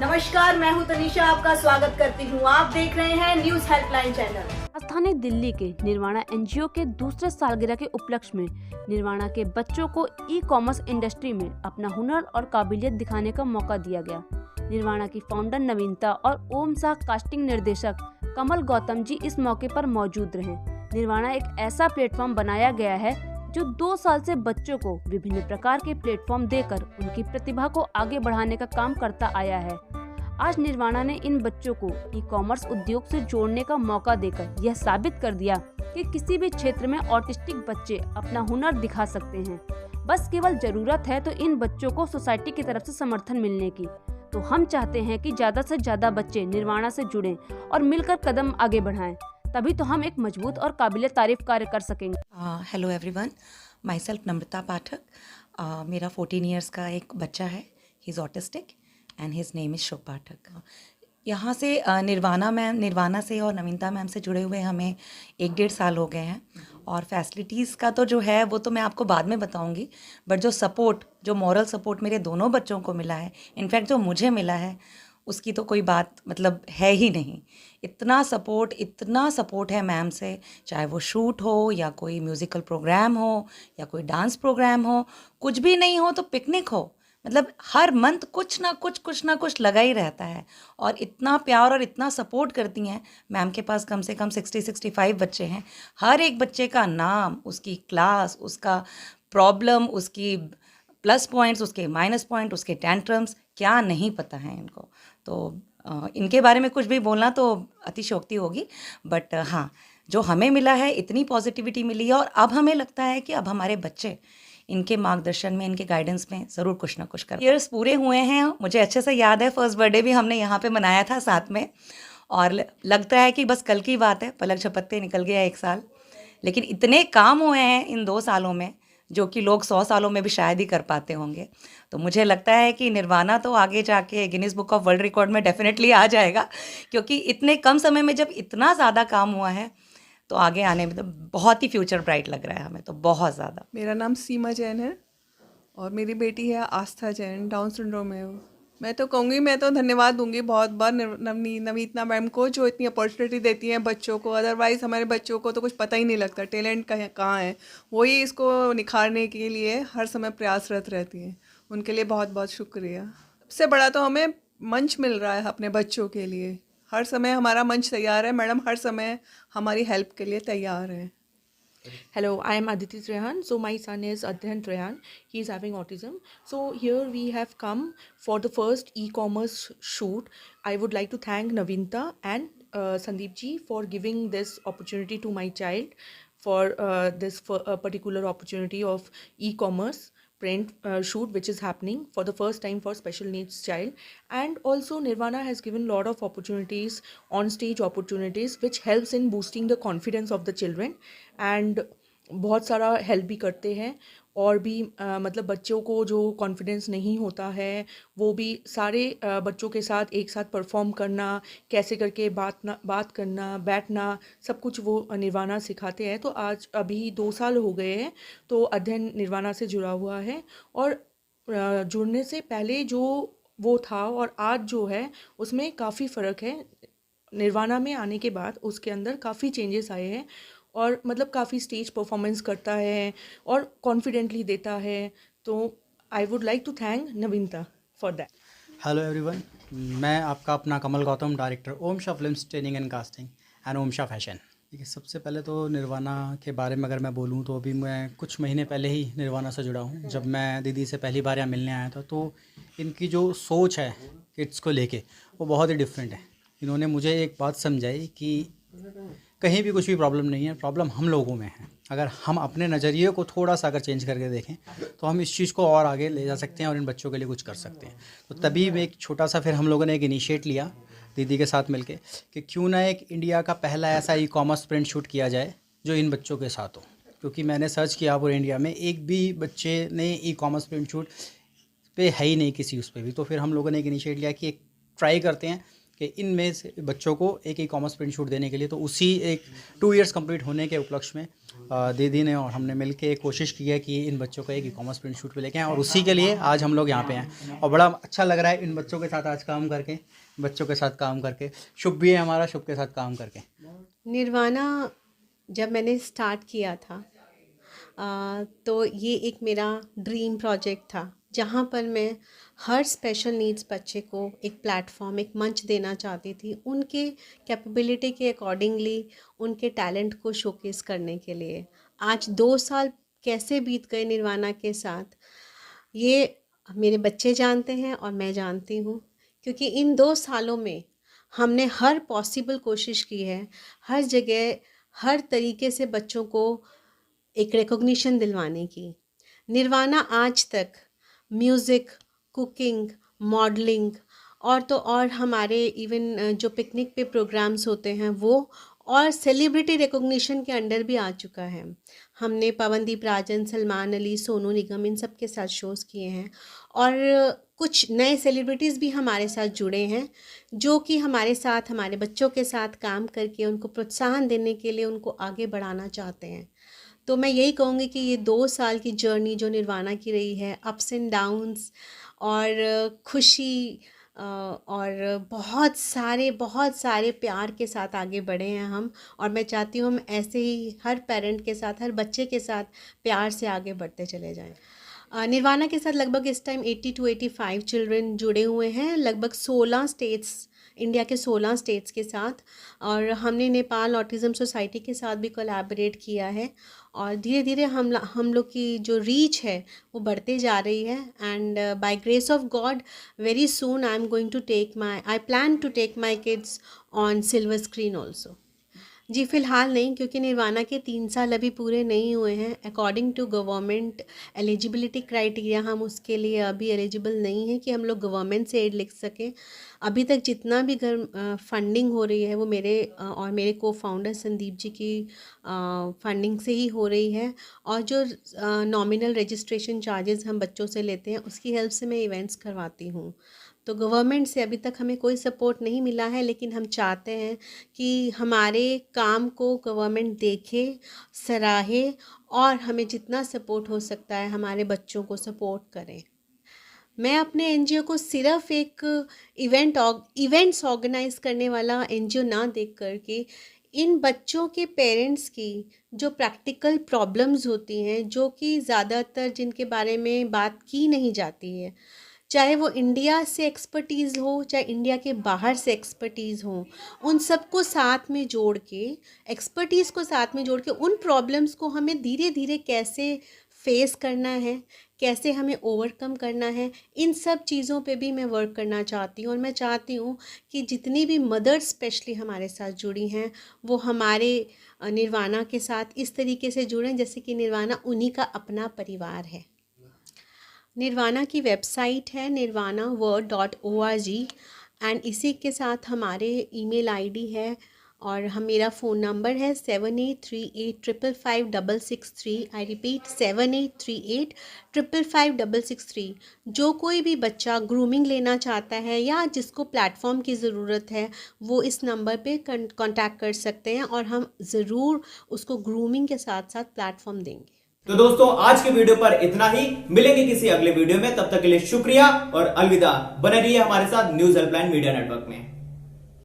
नमस्कार, मैं हूं तनीषा, आपका स्वागत करती हूं। आप देख रहे हैं न्यूज हेल्पलाइन चैनल। राजधानी दिल्ली के निर्वाणा एनजीओ के दूसरे सालगिरह के उपलक्ष्य में निर्वाणा के बच्चों को ई कॉमर्स इंडस्ट्री में अपना हुनर और काबिलियत दिखाने का मौका दिया गया। निर्वाणा की फाउंडर नवीनता और ओम शाह कास्टिंग निर्देशक कमल गौतम जी इस मौके पर मौजूद रहे। निर्वाणा एक ऐसा प्लेटफॉर्म बनाया गया है जो 2 साल से बच्चों को विभिन्न प्रकार के प्लेटफॉर्म देकर उनकी प्रतिभा को आगे बढ़ाने का काम करता आया है। आज निर्वाणा ने इन बच्चों को ई कॉमर्स उद्योग से जोड़ने का मौका देकर यह साबित कर दिया कि किसी भी क्षेत्र में ऑटिस्टिक बच्चे अपना हुनर दिखा सकते हैं। बस केवल जरूरत है तो इन बच्चों को सोसाइटी की तरफ से समर्थन मिलने की। तो हम चाहते हैं कि ज्यादा से ज्यादा बच्चे निर्वाणा से जुड़ें और मिलकर कदम आगे बढ़ाएं, तभी तो हम एक मजबूत और काबिले तारीफ कार्य कर सकेंगे। Hello everyone, myself Namrata Pathak. मेरा 14 ईयर्स का एक बच्चा है, he is autistic and his name is Shubh Pathak. यहाँ से निर्वाणा से और नवीनता मैम से जुड़े हुए हमें 1-1.5 साल हो गए हैं। और फैसिलिटीज़ का तो जो है वो तो मैं आपको बाद में बताऊँगी, बट जो सपोर्ट, जो मॉरल सपोर्ट मेरे दोनों बच्चों को मिला है, इनफैक्ट जो मुझे मिला है, उसकी तो कोई बात मतलब है ही नहीं। इतना सपोर्ट है मैम से, चाहे वो शूट हो या कोई म्यूज़िकल प्रोग्राम हो या कोई डांस प्रोग्राम हो, कुछ भी नहीं हो तो पिकनिक हो, मतलब हर मंथ कुछ ना कुछ लगा ही रहता है। और इतना प्यार और इतना सपोर्ट करती हैं। मैम के पास कम से कम 60-65 बच्चे हैं। हर एक बच्चे का नाम, उसकी क्लास, उसका प्रॉब्लम, उसकी प्लस पॉइंट्स, उसके माइनस पॉइंट, उसके टेंट्रम्स क्या नहीं पता है इनको। तो इनके बारे में कुछ भी बोलना तो अतिशयोक्ति होगी, बट हाँ, जो हमें मिला है इतनी पॉजिटिविटी मिली है। और अब हमें लगता है कि अब हमारे बच्चे इनके मार्गदर्शन में, इनके गाइडेंस में ज़रूर कुछ ना कुछ कर। ईयर्स पूरे हुए हैं, मुझे अच्छे से याद है फर्स्ट बर्थडे भी हमने यहाँ पे मनाया था साथ में। और लगता है कि बस कल की बात है, पलक झपकते निकल गया 1 साल। लेकिन इतने काम हुए हैं इन 2 सालों में जो कि लोग 100 सालों में भी शायद ही कर पाते होंगे। तो मुझे लगता है कि निर्वाणा तो आगे जाके Guinness book of world record में डेफिनेटली आ जाएगा, क्योंकि इतने कम समय में जब इतना ज़्यादा काम हुआ है तो आगे आने में तो बहुत ही फ्यूचर ब्राइट लग रहा है हमें तो, बहुत ज़्यादा। मेरा नाम सीमा जैन है और मेरी बेटी है आस्था जैन, डाउन सिंड्रोम है वो। मैं तो कहूँगी, मैं तो धन्यवाद दूंगी बहुत बार नवीतना मैम को, जो इतनी अपॉर्चुनिटी देती हैं बच्चों को। अदरवाइज़ हमारे बच्चों को तो कुछ पता ही नहीं लगता टैलेंट कहाँ है। वही इसको निखारने के लिए हर समय प्रयासरत रहती हैं। उनके लिए बहुत बहुत शुक्रिया। सबसे बड़ा तो हमें मंच मिल रहा है अपने बच्चों के लिए। हर समय हमारा मंच तैयार है, मैडम हर समय हमारी हेल्प के लिए तैयार है। Hello, I am Aditi Trehan. So my son is Adhyan Trehan. He is having autism. So here we have come for the first e-commerce shoot. I would like to thank Navinta and Sandeep ji for giving this opportunity to my child for this particular opportunity of e-commerce print shoot which is happening for the first time for special needs child. And also Nirvana has given lot of opportunities, on stage opportunities, which helps in boosting the confidence of the children and बहुत सारा help भी करते हैं। और भी मतलब बच्चों को जो कॉन्फिडेंस नहीं होता है वो भी सारे बच्चों के साथ एक साथ परफॉर्म करना, कैसे करके बात करना, बैठना, सब कुछ वो निर्वाणा सिखाते हैं। तो आज अभी 2 साल हो गए हैं तो अध्ययन निर्वाणा से जुड़ा हुआ है। और जुड़ने से पहले जो वो था और आज जो है उसमें काफ़ी फ़र्क है। निर्वाणा में आने के बाद उसके अंदर काफ़ी चेंजेस आए हैं और मतलब काफ़ी स्टेज परफॉर्मेंस करता है और कॉन्फिडेंटली देता है। तो I would like to thank Naveenta for that. Hello everyone, मैं आपका अपना Kamal Gautam, director Om Shah films training and casting and Om Shah fashion. देखिए, सबसे पहले तो निर्वाणा के बारे में अगर मैं बोलूँ तो अभी मैं कुछ महीने पहले ही निर्वाणा से जुड़ा हूँ। जब मैं दीदी से पहली बार यहाँ मिलने आया था तो इनकी जो सोच है किड्स को लेके वो बहुत ही डिफरेंट है। इन्होंने मुझे एक बात समझाई कि कहीं भी कुछ भी प्रॉब्लम नहीं है, प्रॉब्लम हम लोगों में है। अगर हम अपने नज़रिए को थोड़ा सा अगर चेंज करके देखें तो हम इस चीज़ को और आगे ले जा सकते हैं और इन बच्चों के लिए कुछ कर सकते हैं। तो तभी मैं एक छोटा सा फिर हम लोगों ने एक इनिशिएट लिया दीदी के साथ मिलके कि क्यों ना एक इंडिया का पहला ऐसा ई कॉमर्स प्रिंट शूट किया जाए जो इन बच्चों के साथ हो। क्योंकि मैंने सर्च किया पूरे इंडिया में एक भी बच्चे ने ई कॉमर्स प्रिंट शूट पे है ही नहीं किसी उस पर भी। तो फिर हम लोगों ने एक इनिशिएट लिया कि एक ट्राई करते हैं कि इनमें से बच्चों को एक ई कॉमर्स प्रिंट शूट देने के लिए, तो उसी एक 2 इयर्स कंप्लीट होने के उपलक्ष्य में दीदी ने और हमने मिल के कोशिश की है कि इन बच्चों को एक ई कॉमर्स प्रिंट शूट पे लेके आएँ, और उसी के लिए आज हम लोग यहाँ पे हैं और बड़ा अच्छा लग रहा है इन बच्चों के साथ आज काम करके, शुभ भी है हमारा, शुभ के साथ काम करके। निर्वाणा जब मैंने स्टार्ट किया था तो ये एक मेरा ड्रीम प्रोजेक्ट था, जहाँ पर मैं हर स्पेशल नीड्स बच्चे को एक प्लेटफॉर्म, एक मंच देना चाहती थी, उनके कैपेबिलिटी के अकॉर्डिंगली उनके टैलेंट को शोकेस करने के लिए। आज 2 साल कैसे बीत गए निर्वाणा के साथ, ये मेरे बच्चे जानते हैं और मैं जानती हूँ, क्योंकि इन 2 सालों में हमने हर पॉसिबल कोशिश की है, हर जगह हर तरीके से बच्चों को एक रिकॉग्निशन दिलवाने की। निर्वाणा आज तक म्यूज़िक, कुकिंग, मॉडलिंग और तो और हमारे इवन जो पिकनिक पे प्रोग्राम्स होते हैं वो, और सेलिब्रिटी रिकॉग्निशन के अंडर भी आ चुका है। हमने पवनदीप राजन, सलमान अली, सोनू निगम, इन सब के साथ शोज़ किए हैं, और कुछ नए सेलिब्रिटीज़ भी हमारे साथ जुड़े हैं, जो कि हमारे साथ, हमारे बच्चों के साथ काम करके उनको प्रोत्साहन देने के लिए उनको आगे बढ़ाना चाहते हैं। तो मैं यही कहूँगी कि ये 2 साल की जर्नी जो निर्वाणा की रही है, अप्स एंड डाउन्स और खुशी और बहुत सारे प्यार के साथ आगे बढ़े हैं हम, और मैं चाहती हूँ हम ऐसे ही हर पेरेंट के साथ, हर बच्चे के साथ प्यार से आगे बढ़ते चले जाएं। निर्वाणा के साथ लगभग इस टाइम 80 to 85 चिल्ड्रन जुड़े हुए हैं, लगभग 16 स्टेट्स, इंडिया के 16 स्टेट्स के साथ, और हमने नेपाल ऑटिज़म सोसाइटी के साथ भी कोलैबोरेट किया है, और धीरे धीरे हम लोग की जो रीच है वो बढ़ते जा रही है। And by grace of God very soon I plan to take my kids on silver screen also. जी फ़िलहाल नहीं, क्योंकि निर्वाणा के 3 साल अभी पूरे नहीं हुए हैं। According to government eligibility criteria हम उसके लिए अभी एलिजिबल नहीं है कि हम लोग गवर्नमेंट से एड लिख सकें। अभी तक जितना भी फंडिंग हो रही है वो मेरे और मेरे को फाउंडर संदीप जी की फंडिंग से ही हो रही है, और जो नॉमिनल रजिस्ट्रेशन चार्जेस हम बच्चों से लेते हैं उसकी हेल्प से मैं इवेंट्स करवाती हूँ। तो गवर्नमेंट से अभी तक हमें कोई सपोर्ट नहीं मिला है, लेकिन हम चाहते हैं कि हमारे काम को गवर्नमेंट देखे, सराहे, और हमें जितना सपोर्ट हो सकता है हमारे बच्चों को सपोर्ट करें। मैं अपने एनजीओ को सिर्फ एक इवेंट्स ऑर्गेनाइज करने वाला एनजीओ ना देख करके इन बच्चों के पेरेंट्स की जो प्रैक्टिकल प्रॉब्लम्स होती हैं, जो कि ज़्यादातर जिनके बारे में बात की नहीं जाती है, चाहे वो इंडिया से एक्सपर्टीज़ हो, चाहे इंडिया के बाहर से एक्सपर्टीज़ हो, उन सबको साथ में जोड़ के, एक्सपर्टीज़ को साथ में जोड़ के उन प्रॉब्लम्स को हमें धीरे धीरे कैसे फेस करना है, कैसे हमें ओवरकम करना है, इन सब चीज़ों पे भी मैं वर्क करना चाहती हूँ। और मैं चाहती हूँ कि जितनी भी मदर्स स्पेशली हमारे साथ जुड़ी हैं वो हमारे निर्वाणा के साथ इस तरीके से जुड़ें जैसे कि निर्वाणा उन्हीं का अपना परिवार है। निर्वाणा की वेबसाइट है nirvanaworld.org, एंड इसी के साथ हमारे ईमेल आईडी है, और मेरा फ़ोन नंबर है 7838555663। I repeat 7838555663। जो कोई भी बच्चा ग्रूमिंग लेना चाहता है या जिसको प्लेटफॉर्म की ज़रूरत है वो इस नंबर पे कांटेक्ट कर सकते हैं, और हम ज़रूर उसको ग्रूमिंग के साथ साथ प्लेटफॉर्म देंगे। तो दोस्तों आज के वीडियो पर इतना ही, मिलेंगे किसी अगले वीडियो में, तब तक के लिए शुक्रिया और अलविदा। बने रहिए हमारे साथ न्यूज़ हेल्पलाइन मीडिया नेटवर्क में।